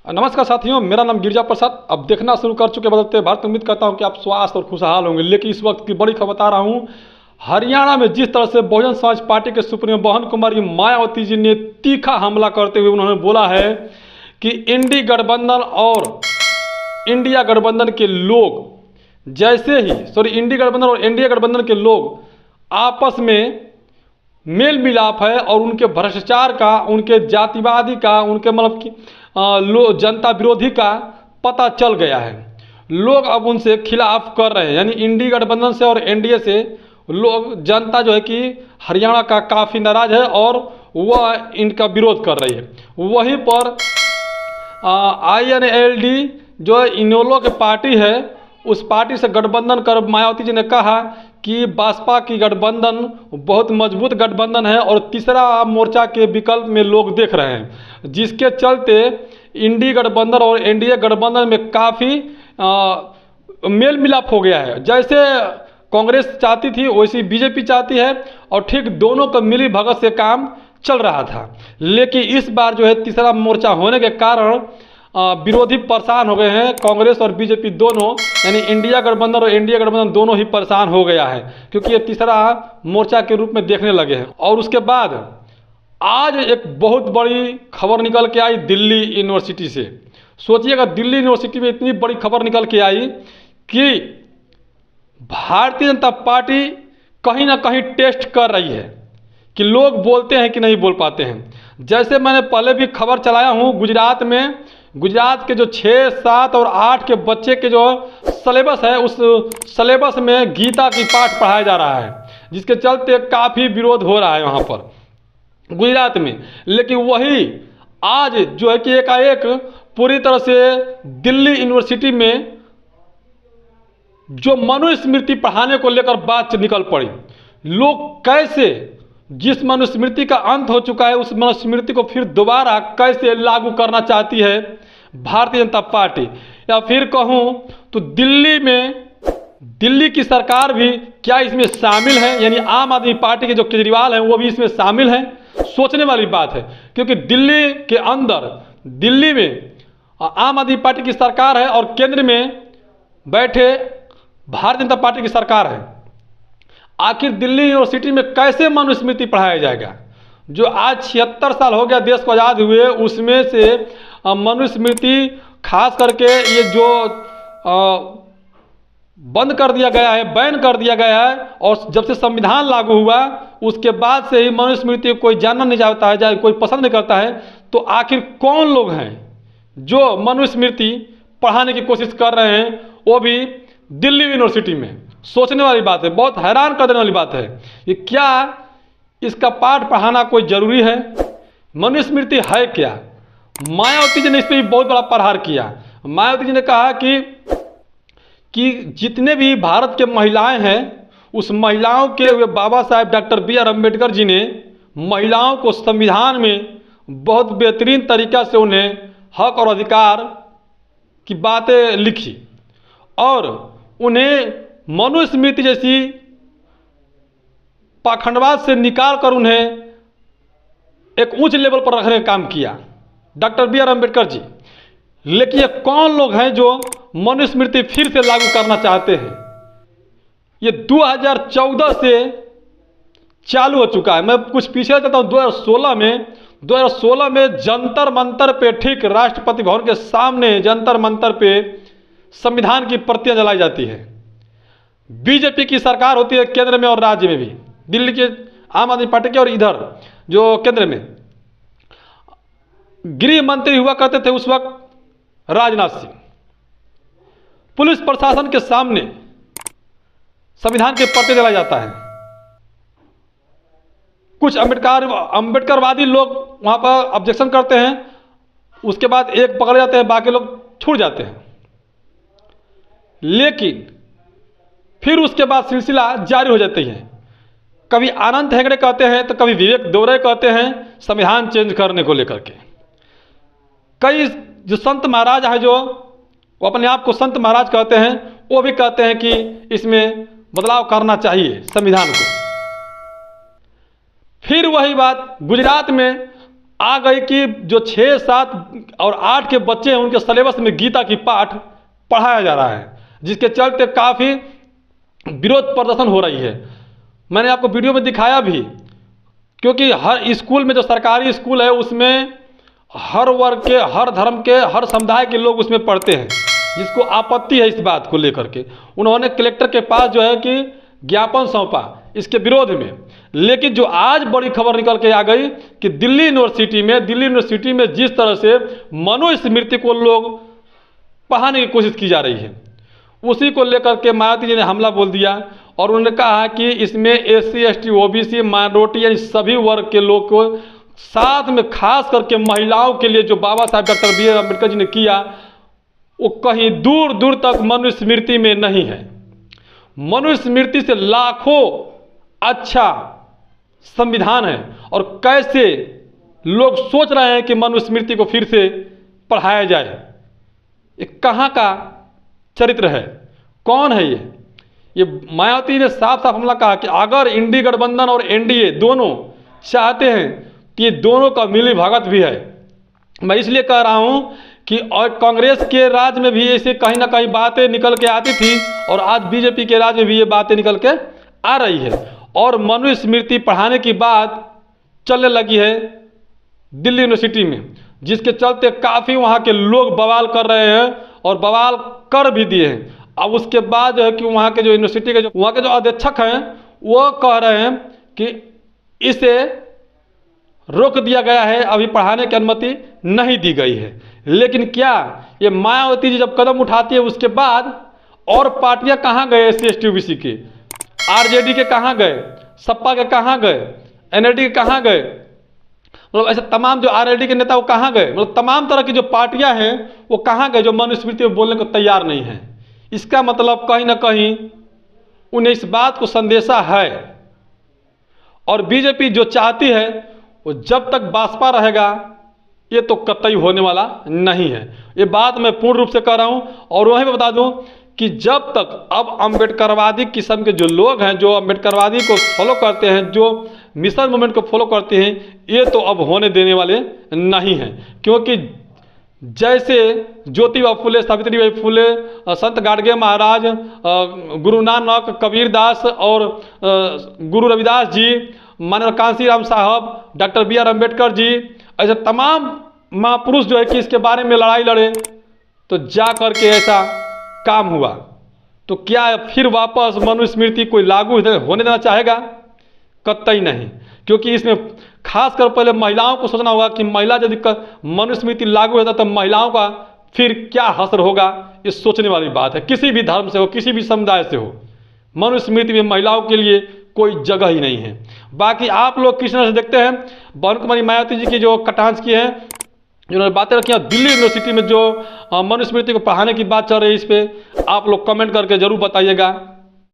नमस्कार साथियों, मेरा नाम गिरिजा प्रसाद। अब देखना शुरू कर चुके बदलते भारत। उम्मीद करता हूं कि आप स्वस्थ और खुशहाल होंगे। लेकिन इस वक्त की बड़ी खबर बता रहा हूं, हरियाणा में जिस तरह से बहुजन समाज पार्टी के सुप्रीमो बहन कुमारी मायावती जी ने तीखा हमला करते हुए उन्होंने बोला है कि इंडी गठबंधन और इंडिया गठबंधन के लोग इंडी गठबंधन और एनडीए गठबंधन के लोग आपस में मेल मिलाप है और उनके भ्रष्टाचार का, उनके जातिवादी का, उनके मतलब कि जनता विरोधी का पता चल गया है। लोग अब उनसे खिलाफ कर रहे हैं, यानी इंडी गठबंधन से और एनडीए से लोग, जनता जो है कि हरियाणा का काफ़ी नाराज है और वह इनका विरोध कर रही है। वहीं पर INLD जो इनेलो की पार्टी है, उस पार्टी से गठबंधन कर मायावती जी ने कहा कि भाजपा की गठबंधन बहुत मजबूत गठबंधन है और तीसरा मोर्चा के विकल्प में लोग देख रहे हैं, जिसके चलते इंडी गठबंधन और एनडीए गठबंधन में काफ़ी मेल मिलाप हो गया है। जैसे कांग्रेस चाहती थी वैसी बीजेपी चाहती है और ठीक दोनों का मिली भगत से काम चल रहा था। लेकिन इस बार जो है तीसरा मोर्चा होने के कारण विरोधी परेशान हो गए हैं। कांग्रेस और बीजेपी दोनों, यानी इंडिया गठबंधन और एनडीए गठबंधन दोनों ही परेशान हो गया है, क्योंकि ये तीसरा मोर्चा के रूप में देखने लगे हैं। और उसके बाद आज एक बहुत बड़ी खबर निकल के आई दिल्ली यूनिवर्सिटी से। सोचिएगा, दिल्ली यूनिवर्सिटी में इतनी बड़ी खबर निकल के आई कि भारतीय जनता पार्टी कहीं ना कहीं टेस्ट कर रही है कि लोग बोलते हैं कि नहीं बोल पाते हैं। जैसे मैंने पहले भी खबर चलाया हूँ, गुजरात के जो 6, 7 और 8 के बच्चे के जो सिलेबस है, उस सिलेबस में गीता की पाठ पढ़ाया जा रहा है, जिसके चलते काफ़ी विरोध हो रहा है वहाँ पर गुजरात में। लेकिन वही आज जो है कि एकाएक पूरी तरह से दिल्ली यूनिवर्सिटी में जो मनुस्मृति पढ़ाने को लेकर बात निकल पड़ी। लोग कैसे, जिस मनुस्मृति का अंत हो चुका है, उस मनुस्मृति को फिर दोबारा कैसे लागू करना चाहती है भारतीय जनता पार्टी। या फिर कहूँ तो दिल्ली की सरकार भी क्या इसमें शामिल है, यानी आम आदमी पार्टी के जो केजरीवाल हैं वो भी इसमें शामिल हैं। सोचने वाली बात है, क्योंकि दिल्ली में आम आदमी पार्टी की सरकार है और केंद्र में बैठे भारतीय जनता पार्टी की सरकार है। आखिर दिल्ली यूनिवर्सिटी में कैसे मनुस्मृति पढ़ाया जाएगा? जो आज 76 साल हो गया देश को आज़ाद हुए, उसमें से मनुस्मृति खास करके ये जो बंद कर दिया गया है, बैन कर दिया गया है। और जब से संविधान लागू हुआ उसके बाद से ही मनुस्मृति कोई जानना नहीं चाहता है, या कोई पसंद नहीं करता है। तो आखिर कौन लोग हैं जो मनुस्मृति पढ़ाने की कोशिश कर रहे हैं, वो भी दिल्ली यूनिवर्सिटी में? सोचने वाली बात है, बहुत हैरान कर देने वाली बात है। ये क्या इसका पाठ पढ़ाना कोई ज़रूरी है? मनुस्मृति है क्या? मायावती जी ने इस पर भी बहुत बड़ा प्रहार किया। मायावती जी ने कहा कि जितने भी भारत के महिलाएं हैं, उस महिलाओं के वे बाबा साहेब डॉक्टर BR अम्बेडकर जी ने महिलाओं को संविधान में बहुत बेहतरीन तरीक़ा से उन्हें हक और अधिकार की बातें लिखी और उन्हें मनुस्मृति जैसी पाखंडवाद से निकाल कर उन्हें एक उच्च लेवल पर रखने का काम किया डॉक्टर BR अम्बेडकर जी। लेकिन ये कौन लोग हैं जो मनुस्मृति फिर से लागू करना चाहते हैं? ये 2014 से चालू हो चुका है। मैं कुछ पीछे जाता हूँ। 2016 में जंतर मंतर पे, ठीक राष्ट्रपति भवन के सामने जंतर मंतर पे संविधान की प्रतियां जलाई जाती है। बीजेपी की सरकार होती है केंद्र में और राज्य में भी, दिल्ली के आम आदमी पार्टी के, और इधर जो केंद्र में गृह मंत्री हुआ करते थे उस वक्त राजनाथ सिंह। पुलिस प्रशासन के सामने संविधान के पत्ते जलाया जाता है। कुछ अम्बेडकरवादी लोग वहां पर ऑब्जेक्शन करते हैं, उसके बाद एक पकड़े जाते हैं, बाकी लोग छूट जाते हैं। लेकिन फिर उसके बाद सिलसिला जारी हो जाती है। कभी आनंद हेगड़े कहते हैं तो कभी विवेक दौरे कहते हैं संविधान चेंज करने को लेकर के। कई जो संत महाराज हैं, जो वो अपने आप को संत महाराज कहते हैं, वो भी कहते हैं कि इसमें बदलाव करना चाहिए संविधान को। फिर वही बात गुजरात में आ गई कि जो 6, 7 और 8 के बच्चे हैं उनके सिलेबस में गीता की पाठ पढ़ाया जा रहा है, जिसके चलते काफ़ी विरोध प्रदर्शन हो रही है। मैंने आपको वीडियो में दिखाया भी, क्योंकि हर स्कूल में जो सरकारी स्कूल है उसमें हर वर्ग के, हर धर्म के, हर समुदाय के लोग उसमें पढ़ते हैं, जिसको आपत्ति है इस बात को लेकर के। उन्होंने कलेक्टर के पास जो है कि ज्ञापन सौंपा इसके विरोध में। लेकिन जो आज बड़ी खबर निकल के आ गई कि दिल्ली यूनिवर्सिटी में जिस तरह से मनुस्मृति को लोग पढ़ाने की कोशिश की जा रही है, उसी को लेकर के मायावती जी ने हमला बोल दिया और उन्होंने कहा कि इसमें SC, ST, OBC, माइनॉरिटी यानी सभी वर्ग के लोग को, साथ में खास करके महिलाओं के लिए जो बाबा साहब डॉक्टर BR अम्बेडकर जी ने किया, वो कहीं दूर दूर तक मनुस्मृति में नहीं है। मनुस्मृति से लाखों अच्छा संविधान है, और कैसे लोग सोच रहे हैं कि मनुस्मृति को फिर से पढ़ाया जाए। ये कहाँ का चरित्र है, कौन है ये मायावती ने साफ साफ हमला कहा कि अगर इंडी गठबंधन और NDA दोनों चाहते हैं कि दोनों का मिली भगत भी है। मैं इसलिए कह रहा हूं कि और कांग्रेस के राज में भी ऐसे कहीं ना कहीं बातें निकल के आती थी, और आज BJP के राज में भी ये बातें निकल के आ रही है, और मनुस्मृति पढ़ाने की बात चलने लगी है दिल्ली यूनिवर्सिटी में, जिसके चलते काफ़ी वहाँ के लोग बवाल कर रहे हैं और बवाल कर भी दिए हैं। अब उसके बाद जो है कि वहाँ के जो यूनिवर्सिटी के जो वहाँ के जो अध्यक्षक हैं वो कह रहे हैं कि इसे रोक दिया गया है, अभी पढ़ाने की अनुमति नहीं दी गई है। लेकिन क्या ये मायावती जी जब कदम उठाती है उसके बाद और पार्टियां कहाँ गए? SC, ST, OBC के, RJD के कहाँ गए, सपा के कहाँ गए, NLD के कहाँ गए, मतलब ऐसे तमाम जो RLD के नेता वो कहाँ गए, मतलब तमाम तरह की जो पार्टियां हैं वो कहाँ गए जो मनुस्मृति में बोलने को तैयार नहीं है। इसका मतलब कहीं ना कहीं उन्हें इस बात को संदेशा है, और BJP जो चाहती है वो जब तक बासपा रहेगा ये तो कतई होने वाला नहीं है। ये बात मैं पूर्ण रूप से कह रहा हूँ। और वहीं पर बता दूँ कि जब तक अब अम्बेडकरवादी किस्म के जो लोग हैं, जो अम्बेडकरवादी को फॉलो करते हैं, जो मिशन मूवमेंट को फॉलो करते हैं, ये तो अब होने देने वाले नहीं हैं। क्योंकि जैसे ज्योतिबा फुले, सावित्रीबाई फुले, संत गाडगे महाराज, गुरु नानक, कबीरदास और गुरु रविदास जी, मानव कांसीराम साहब, डॉक्टर BR अम्बेडकर जी, ऐसे तमाम महापुरुष जो है कि इसके बारे में लड़ाई लड़े, तो जा कर के ऐसा काम हुआ। तो क्या फिर वापस मनुस्मृति कोई लागू होने देना चाहेगा? कतई नहीं। क्योंकि इसमें खासकर पहले महिलाओं को सोचना होगा कि महिला यदि मनुस्मृति लागू होता तो महिलाओं का फिर क्या हश्र होगा। ये सोचने वाली बात है। किसी भी धर्म से हो, किसी भी समुदाय से हो, मनुस्मृति में महिलाओं के लिए कोई जगह ही नहीं है। बाकी आप लोग किस तरह से देखते हैं बरुण कुमारी मायावती जी की जो कटांच की है, जिन्होंने बातें रखी हैं दिल्ली यूनिवर्सिटी में जो मनुस्मृति को पढ़ाने की बात चल रही है, इस पर आप लोग कमेंट करके जरूर बताइएगा।